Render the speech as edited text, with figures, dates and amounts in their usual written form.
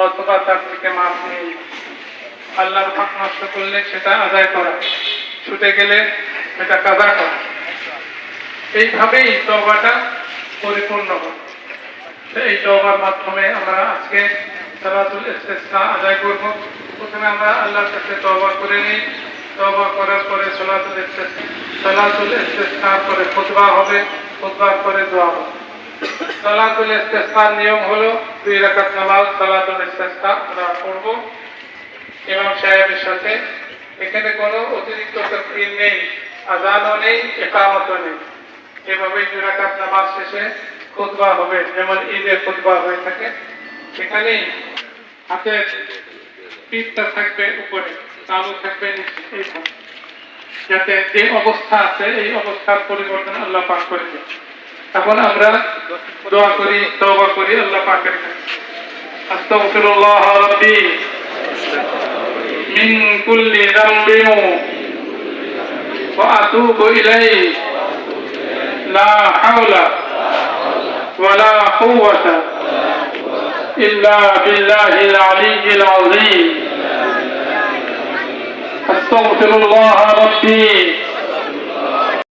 অথবা তার থেকে মাফ নেই। আল্লাহর হক নষ্ট করলে সেটা আদায় করা, ছুটে গেলে সেটা কাজা করা, এইভাবেই তওবাটা পরিপূর্ণ হয়। এই তওবার মাধ্যমে আমরা আজকে সালাতুল ইস্তিসকা আদায় করব। প্রথমে আমরা আল্লাহর কাছে তওবা করে নিই। তওবা করার পরে সালাতুল ইস্তিসকার পরে খুতবা হবে, খুতবার পরে দোয়া হবে। সালাতুল ইস্তিসকার নিয়ম হলো 2 রাকাত নামাজ সালাতুল ইস্তিসকা আমরা পড়ব ইমাম সাহেবের সাথে। এখানে কোনো অতিরিক্ত তাকবীর নেই, আযানও নেই, ইকামতও নেই। এভাবে 2 রাকাত নামাজ শেষে খুতবা হবে, যেমন ঈদের খুতবা হয়ে থাকে। সেখানেই হাতের পিঠটা থাকবে উপরে, তালু থাকবে নিচে, এইভাবে, যাতে যে অবস্থা আছে এই অবস্থার পরিবর্তন আল্লাহ পাক করে দেন। এখন আমরা দোয়া করি, তওবা করি আল্লাহ পাকের কাছে। আস্তাগফিরুল্লাহ রাব্বি মিন কুল্লি যামবিন ওয়া আতুবু ইলাইহি লা হাওলা ওয়ালা কুওয়াতা ইল্লা বিল্লাহিল আলিয়্যিল আযীম। আস্তাগফিরুল্লাহ রাব্বি